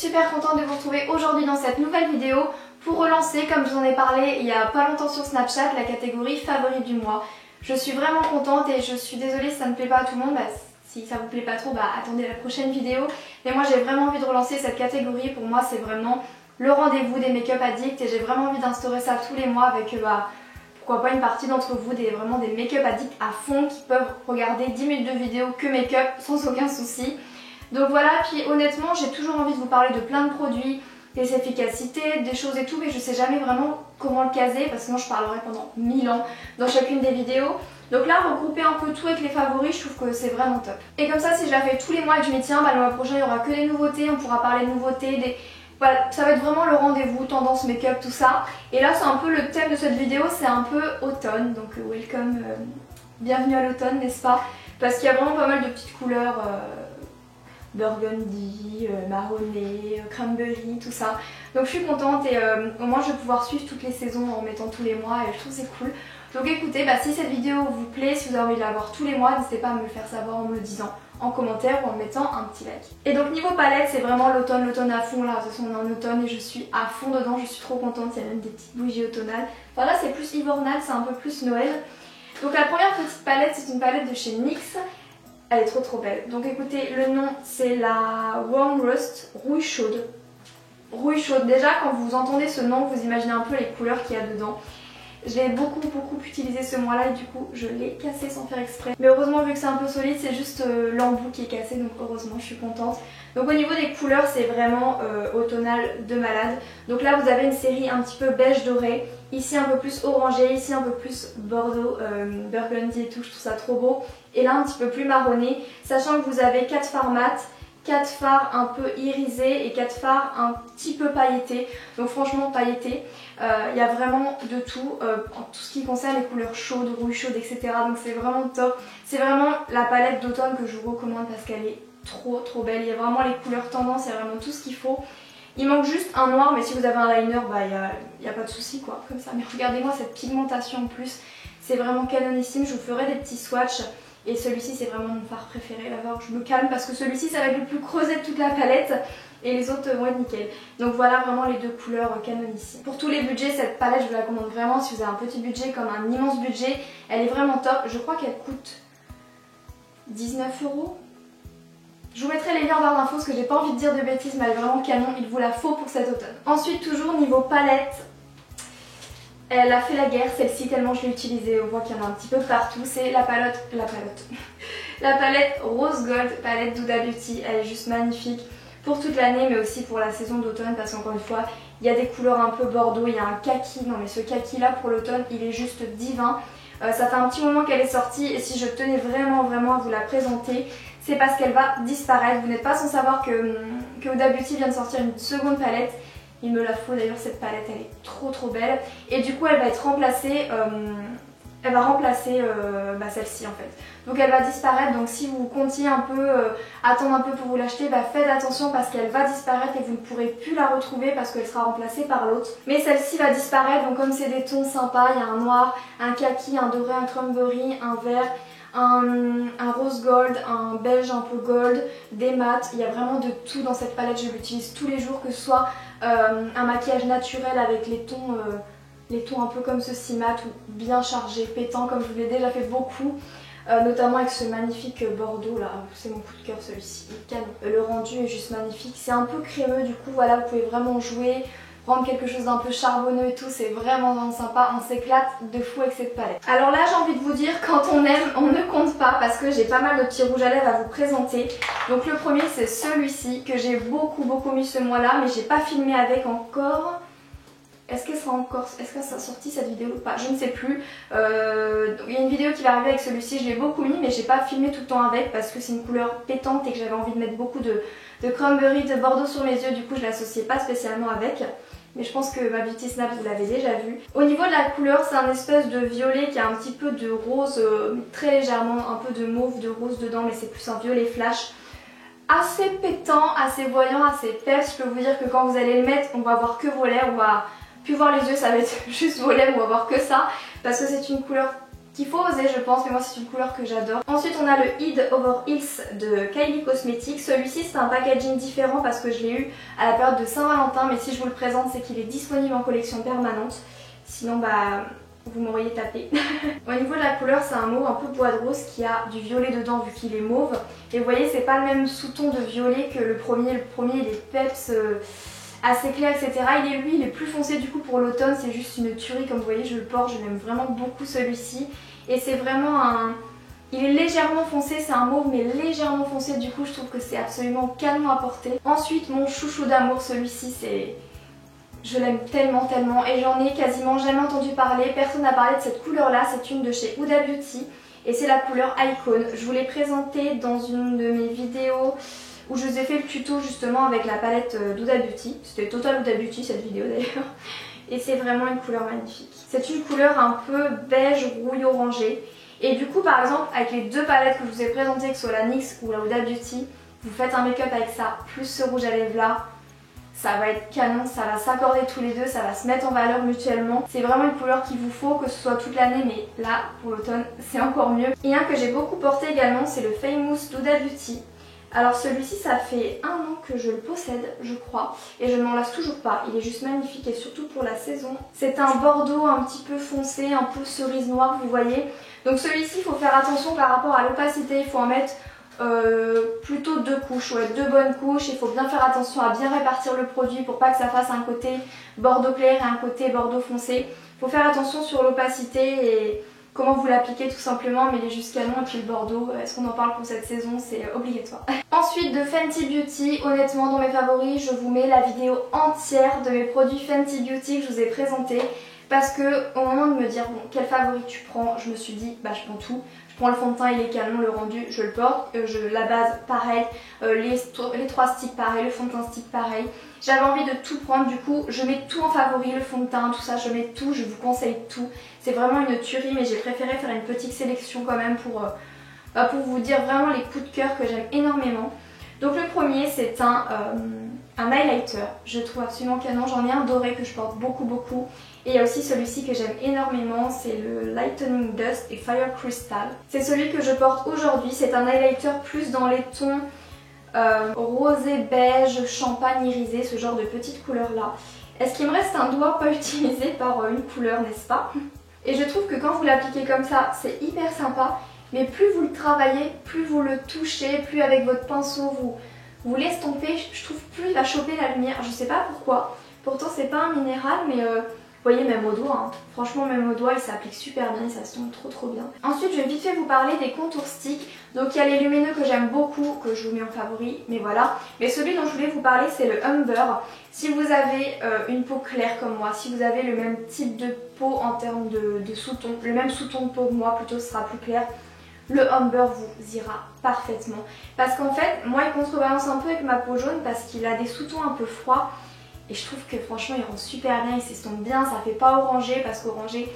super contente de vous retrouver aujourd'hui dans cette nouvelle vidéo pour relancer, comme je vous en ai parlé il y a pas longtemps sur Snapchat, la catégorie favori du mois. Je suis vraiment contente et je suis désolée si ça ne plaît pas à tout le monde. Si ça vous plaît pas trop, attendez la prochaine vidéo. Mais moi j'ai vraiment envie de relancer cette catégorie. Pour moi c'est vraiment le rendez-vous des make-up addicts et j'ai vraiment envie d'instaurer ça tous les mois avec pourquoi pas une partie d'entre vous, vraiment des make-up addicts à fond qui peuvent regarder 10 minutes de vidéo que make-up sans aucun souci. Donc voilà, puis honnêtement j'ai toujours envie de vous parler de plein de produits, des efficacités, des choses et tout, mais je sais jamais vraiment comment le caser parce que sinon je parlerai pendant 1000 ans dans chacune des vidéos. Donc là, regrouper un peu tout avec les favoris, je trouve que c'est vraiment top. Et comme ça, si je la fais tous les mois et que je m'y tiens, le mois prochain il n'y aura que des nouveautés, on pourra parler de nouveautés, Voilà, ça va être vraiment le rendez-vous, tendance make-up, tout ça. Et là c'est un peu le thème de cette vidéo, c'est un peu automne, donc welcome, bienvenue à l'automne, n'est-ce pas? Parce qu'il y a vraiment pas mal de petites couleurs, burgundy, marronné, cranberry, tout ça. Donc je suis contente et au moins je vais pouvoir suivre toutes les saisons en mettant tous les mois et je trouve c'est cool. Donc écoutez, si cette vidéo vous plaît, si vous avez envie de la voir tous les mois, n'hésitez pas à me le faire savoir en me le disant en commentaire ou en mettant un petit like. Et donc niveau palette, c'est vraiment l'automne à fond là. De toute façon on est en automne et je suis à fond dedans, je suis trop contente, il y a même des petites bougies automnales. Enfin là c'est plus hivernal, c'est un peu plus Noël. Donc la première petite palette, c'est une palette de chez NYX. Elle est trop belle. Donc écoutez, le nom c'est la Warm Rust Rouille Chaude. Rouille Chaude, déjà quand vous entendez ce nom, vous imaginez un peu les couleurs qu'il y a dedans. Je l'ai beaucoup utilisé ce mois-là et du coup je l'ai cassé sans faire exprès. Mais heureusement vu que c'est un peu solide, c'est juste l'embout qui est cassé, donc heureusement je suis contente. Donc au niveau des couleurs c'est vraiment automnal de malade. Donc là vous avez une série un petit peu beige doré, ici un peu plus orangé, ici un peu plus bordeaux, burgundy et tout, je trouve ça trop beau. Et là un petit peu plus marronné, sachant que vous avez 4 fards mat, 4 fards un peu irisés et 4 fards un petit peu pailletés. Donc franchement pailletés, il y a vraiment de tout, en tout ce qui concerne les couleurs chaudes, rouille chaude, etc. Donc c'est vraiment top. C'est vraiment la palette d'automne que je vous recommande parce qu'elle est trop belle. Il y a vraiment les couleurs tendance, il y a vraiment tout ce qu'il faut. Il manque juste un noir, mais si vous avez un liner, il n'y a pas de souci quoi, comme ça. Mais regardez-moi cette pigmentation en plus, c'est vraiment canonissime. Je vous ferai des petits swatchs. Et celui-ci c'est vraiment mon fard préféré, là je me calme parce que celui-ci ça va être le plus creusé de toute la palette et les autres vont être nickel. Donc voilà vraiment les deux couleurs canonissimes. Pour tous les budgets, cette palette je vous la recommande vraiment si vous avez un petit budget comme un immense budget. Elle est vraiment top, je crois qu'elle coûte 19 €. Je vous mettrai les liens en barre d'infos parce que j'ai pas envie de dire de bêtises mais elle est vraiment canon, il vous la faut pour cet automne. Ensuite toujours niveau palette, elle a fait la guerre celle-ci tellement je l'ai utilisée, on voit qu'il y en a un petit peu partout, c'est la palette Rose Gold, palette d'Huda Beauty, elle est juste magnifique pour toute l'année mais aussi pour la saison d'automne parce qu'encore une fois il y a des couleurs un peu bordeaux, il y a un kaki, non mais ce kaki là pour l'automne il est juste divin. Ça fait un petit moment qu'elle est sortie et si je tenais vraiment à vous la présenter, c'est parce qu'elle va disparaître. Vous n'êtes pas sans savoir que Huda Beauty vient de sortir une seconde palette. Il me la faut d'ailleurs cette palette, elle est trop belle. Et du coup elle va être remplacée, celle-ci en fait. Donc elle va disparaître, donc si vous comptiez attendre un peu pour vous l'acheter, faites attention parce qu'elle va disparaître et vous ne pourrez plus la retrouver parce qu'elle sera remplacée par l'autre. Mais celle-ci va disparaître, donc comme c'est des tons sympas, il y a un noir, un kaki, un doré, un cranberry, un vert, un rose gold, un beige un peu gold, des mats, il y a vraiment de tout dans cette palette, je l'utilise tous les jours, que ce soit un maquillage naturel avec les tons un peu comme ceci, mat ou bien chargé, pétant comme je vous l'ai déjà fait beaucoup, notamment avec ce magnifique bordeaux là, c'est mon coup de cœur celui-ci, le rendu est juste magnifique, c'est un peu crémeux du coup voilà, vous pouvez vraiment jouer, prendre quelque chose d'un peu charbonneux et tout, c'est vraiment sympa, on s'éclate de fou avec cette palette. Alors là j'ai envie de vous dire, quand on aime, on ne compte pas parce que j'ai pas mal de petits rouges à lèvres à vous présenter. Donc le premier c'est celui-ci que j'ai beaucoup mis ce mois-là mais j'ai pas filmé avec encore. Est-ce qu'elle sera sortie cette vidéo ou pas? Je ne sais plus. Il y a une vidéo qui va arriver avec celui-ci, je l'ai beaucoup mis mais j'ai pas filmé tout le temps avec parce que c'est une couleur pétante et que j'avais envie de mettre beaucoup de cranberry, de bordeaux sur mes yeux, du coup je l'associais pas spécialement avec. Mais je pense que ma Beauty Snap vous l'avez déjà vu. Au niveau de la couleur, c'est un espèce de violet qui a un petit peu de rose, très légèrement, un peu de mauve, de rose dedans, mais c'est plus un violet flash. Assez pétant, assez voyant, assez peps. Je peux vous dire que quand vous allez le mettre, on va voir que vos lèvres, on va plus voir les yeux, ça va être juste vos lèvres, on va voir que ça. Parce que c'est une couleur qu'il faut oser je pense, mais moi c'est une couleur que j'adore. Ensuite on a le Head Over Heels de Kylie Cosmetics. Celui-ci c'est un packaging différent parce que je l'ai eu à la période de Saint-Valentin, mais si je vous le présente c'est qu'il est disponible en collection permanente. Sinon bah vous m'auriez tapé. Au niveau de la couleur c'est un mauve un peu bois de rose qui a du violet dedans vu qu'il est mauve. Et vous voyez c'est pas le même sous-ton de violet que le premier. Le premier il est peps, assez clair etc. Il est plus foncé du coup pour l'automne, c'est juste une tuerie comme vous voyez je le porte, je l'aime vraiment beaucoup celui-ci. Et c'est vraiment un... Il est légèrement foncé, c'est un mauve mais légèrement foncé, du coup je trouve que c'est absolument canon à porter. Ensuite mon chouchou d'amour, celui-ci c'est... Je l'aime tellement et j'en ai quasiment jamais entendu parler, personne n'a parlé de cette couleur là, c'est une de chez Huda Beauty et c'est la couleur Icon. Je vous l'ai présentée dans une de mes vidéos où je vous ai fait le tuto justement avec la palette d'Huda Beauty. C'était Total Huda Beauty cette vidéo d'ailleurs. Et c'est vraiment une couleur magnifique. C'est une couleur un peu beige, rouille, orangé. Et du coup par exemple avec les deux palettes que je vous ai présentées, que ce soit la NYX ou la Huda Beauty, vous faites un make-up avec ça, plus ce rouge à lèvres là, ça va être canon, ça va s'accorder tous les deux, ça va se mettre en valeur mutuellement. C'est vraiment une couleur qu'il vous faut, que ce soit toute l'année, mais là, pour l'automne, c'est encore mieux. Et un que j'ai beaucoup porté également, c'est le Famous d'Huda Beauty. Alors celui-ci, ça fait 1 an que je le possède, je crois, et je ne m'en lasse toujours pas. Il est juste magnifique et surtout pour la saison. C'est un bordeaux un petit peu foncé, un peu cerise noire, vous voyez. Donc celui-ci, il faut faire attention par rapport à l'opacité, il faut en mettre... plutôt 2 couches, ouais, 2 bonnes couches. Il faut bien faire attention à bien répartir le produit pour pas que ça fasse un côté bordeaux clair et un côté bordeaux foncé. Il faut faire attention sur l'opacité et comment vous l'appliquez tout simplement, mais les jus canon et puis le bordeaux, est-ce qu'on en parle pour cette saison, c'est obligatoire. Ensuite de Fenty Beauty, honnêtement dans mes favoris, je vous mets la vidéo entière de mes produits Fenty Beauty que je vous ai présentés. Parce que au moment de me dire bon quel favori tu prends, je me suis dit bah je prends tout. Je prends le fond de teint, il est canon, le rendu je le porte, la base pareil, les 3 sticks pareil, le fond de teint stick pareil. J'avais envie de tout prendre, du coup je mets tout en favori, le fond de teint, tout ça, je mets tout, je vous conseille tout. C'est vraiment une tuerie mais j'ai préféré faire une petite sélection quand même pour vous dire vraiment les coups de cœur que j'aime énormément. Donc le premier c'est un highlighter, je trouve absolument canon, j'en ai un doré que je porte beaucoup. Et il y a aussi celui-ci que j'aime énormément, c'est le Lightening Dust et Fire Crystal. C'est celui que je porte aujourd'hui, c'est un highlighter plus dans les tons rosé, beige, champagne irisé, ce genre de petites couleurs là. Est-ce qu'il me reste un doigt pas utilisé par une couleur, n'est-ce pas? Et je trouve que quand vous l'appliquez comme ça, c'est hyper sympa, mais plus vous le travaillez, plus vous le touchez, plus avec votre pinceau vous l'estompez, je trouve plus il va choper la lumière, je sais pas pourquoi. Pourtant c'est pas un minéral mais... vous voyez même au doigt, hein. Franchement même au doigt il s'applique super bien et ça se tombe trop bien. Ensuite je vais vite fait vous parler des contours sticks. Donc il y a les lumineux que j'aime beaucoup, que je vous mets en favori, mais voilà. Mais celui dont je voulais vous parler c'est le Umber. Si vous avez une peau claire comme moi, si vous avez le même type de peau en termes de sous-ton, le même sous-ton de peau que moi plutôt, ce sera plus clair, le Umber vous ira parfaitement. Parce qu'en fait moi il contrebalance un peu avec ma peau jaune parce qu'il a des sous-tons un peu froids. Et je trouve que franchement il rend super bien, il s'estompe bien, ça fait pas orangé parce qu'orangé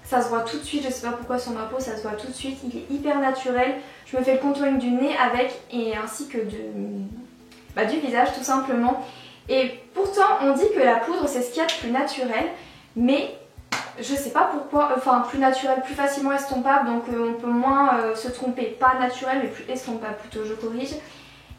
ça se voit tout de suite, je sais pas pourquoi sur ma peau ça se voit tout de suite, il est hyper naturel. Je me fais le contouring du nez avec et ainsi que du visage tout simplement. Et pourtant on dit que la poudre c'est ce qu'il y a de plus naturel, mais je sais pas pourquoi, enfin plus naturel, plus facilement estompable, donc on peut moins se tromper, pas naturel mais plus estompable plutôt, je corrige.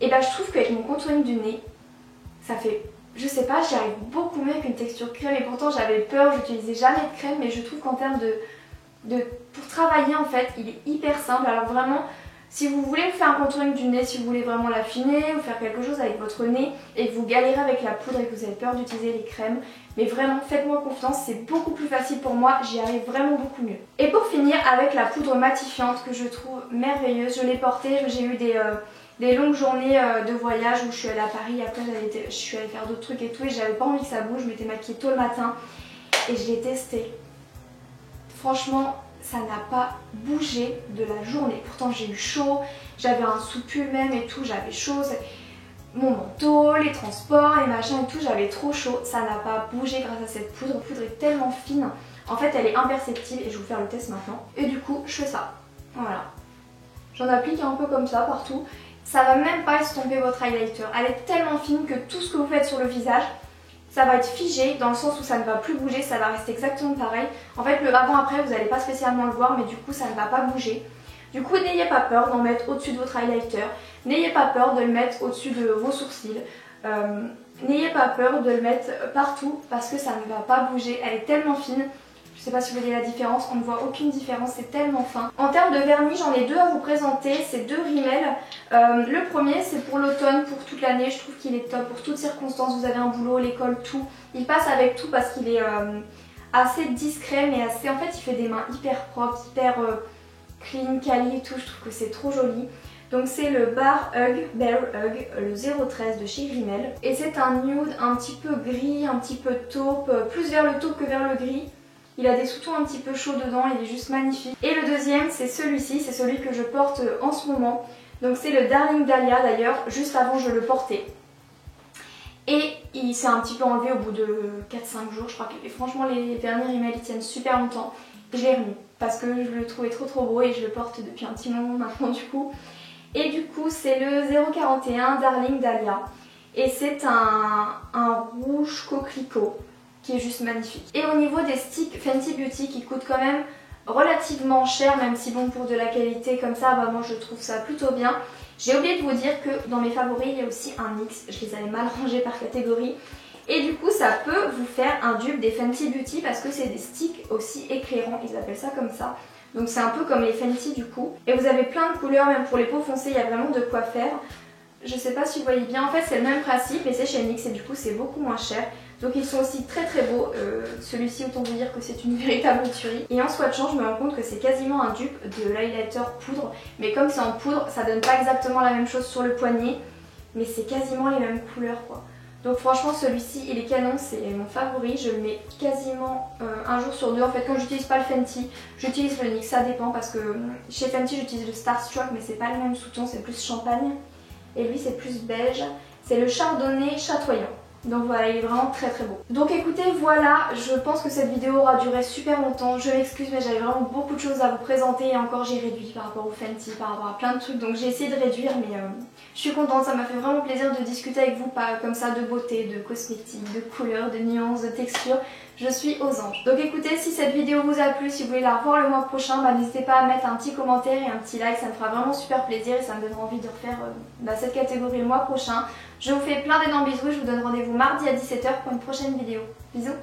Et bah je trouve qu'avec mon contouring du nez, ça fait... Je sais pas, j'y arrive beaucoup mieux qu'une texture crème et pourtant j'avais peur, j'utilisais jamais de crème mais je trouve qu'en termes pour travailler en fait, il est hyper simple. Alors vraiment, si vous voulez faire un contouring du nez, si vous voulez vraiment l'affiner ou faire quelque chose avec votre nez et que vous galérez avec la poudre et que vous avez peur d'utiliser les crèmes, mais vraiment faites-moi confiance, c'est beaucoup plus facile pour moi, j'y arrive vraiment beaucoup mieux. Et pour finir avec la poudre matifiante que je trouve merveilleuse, je l'ai portée, j'ai eu des longues journées de voyage où je suis allée à Paris, après je suis allée faire d'autres trucs et tout et j'avais pas envie que ça bouge, je m'étais maquillée tôt le matin et je l'ai testé. Franchement ça n'a pas bougé de la journée, pourtant j'ai eu chaud, j'avais un sous-pull même et tout, j'avais chaud, mon manteau, les transports, les machins et tout, j'avais trop chaud, ça n'a pas bougé grâce à cette poudre. La poudre est tellement fine, en fait elle est imperceptible et je vais vous faire le test maintenant. Et du coup je fais ça, voilà. J'en applique un peu comme ça partout. Ça va même pas estomper votre highlighter. Elle est tellement fine que tout ce que vous faites sur le visage, ça va être figé dans le sens où ça ne va plus bouger, ça va rester exactement pareil. En fait le avant-après vous n'allez pas spécialement le voir mais du coup ça ne va pas bouger. Du coup n'ayez pas peur d'en mettre au-dessus de votre highlighter, n'ayez pas peur de le mettre au-dessus de vos sourcils, n'ayez pas peur de le mettre partout parce que ça ne va pas bouger, elle est tellement fine. Je sais pas si vous voyez la différence, on ne voit aucune différence, c'est tellement fin. En termes de vernis, j'en ai deux à vous présenter, c'est deux Rimmel. Le premier c'est pour l'automne, pour toute l'année, je trouve qu'il est top pour toutes circonstances, vous avez un boulot, l'école, tout. Il passe avec tout parce qu'il est assez discret mais assez, en fait il fait des mains hyper propres, hyper clean, quali et tout, je trouve que c'est trop joli. Donc c'est le Bear Hug, le 013 de chez Rimmel. Et c'est un nude un petit peu gris, un petit peu taupe, plus vers le taupe que vers le gris. Il a des sous-tons un petit peu chauds dedans, il est juste magnifique. Et le deuxième c'est celui-ci, c'est celui que je porte en ce moment. Donc c'est le Darling Dahlia d'ailleurs, juste avant je le portais. Et il s'est un petit peu enlevé au bout de 4-5 jours, je crois que franchement les derniers Rimmel ils tiennent super longtemps. Je l'ai remis parce que je le trouvais trop beau et je le porte depuis un petit moment maintenant du coup. Et du coup c'est le 041 Darling Dahlia. Et c'est un rouge coquelicot qui est juste magnifique. Et au niveau des sticks Fenty Beauty qui coûtent quand même relativement cher, même si bon pour de la qualité comme ça, bah moi je trouve ça plutôt bien. J'ai oublié de vous dire que dans mes favoris il y a aussi un X, je les avais mal rangés par catégorie. Et du coup ça peut vous faire un dupe des Fenty Beauty parce que c'est des sticks aussi éclairants, ils appellent ça comme ça. Donc c'est un peu comme les Fenty du coup. Et vous avez plein de couleurs, même pour les peaux foncées il y a vraiment de quoi faire. Je sais pas si vous voyez bien, en fait c'est le même principe et c'est chez NYX et du coup c'est beaucoup moins cher. Donc ils sont aussi très beaux, celui-ci autant vous dire que c'est une véritable tuerie. Et en swatchant je me rends compte que c'est quasiment un dupe de l'highlighter poudre. Mais comme c'est en poudre ça donne pas exactement la même chose sur le poignet. Mais c'est quasiment les mêmes couleurs quoi. Donc franchement celui-ci il est canon, c'est mon favori, je le mets quasiment un jour sur deux. En fait quand j'utilise pas le Fenty, j'utilise le NYX, ça dépend parce que chez Fenty j'utilise le Starstruck mais c'est pas le même sous-ton, c'est plus champagne. Et lui c'est plus beige, c'est le chardonnay chatoyant. Donc voilà, il est vraiment très beau. Donc écoutez, voilà, je pense que cette vidéo aura duré super longtemps. Je m'excuse mais j'avais vraiment beaucoup de choses à vous présenter et encore j'ai réduit par rapport au Fenty, par rapport à plein de trucs. Donc j'ai essayé de réduire mais je suis contente, ça m'a fait vraiment plaisir de discuter avec vous pas comme ça de beauté, de cosmétiques, de couleurs, de nuances, de textures. Je suis aux anges. Donc écoutez, si cette vidéo vous a plu, si vous voulez la revoir le mois prochain, bah, n'hésitez pas à mettre un petit commentaire et un petit like, ça me fera vraiment super plaisir et ça me donnera envie de refaire cette catégorie le mois prochain. Je vous fais plein d'énormes bisous, je vous donne rendez-vous mardi à 17 h pour une prochaine vidéo. Bisous!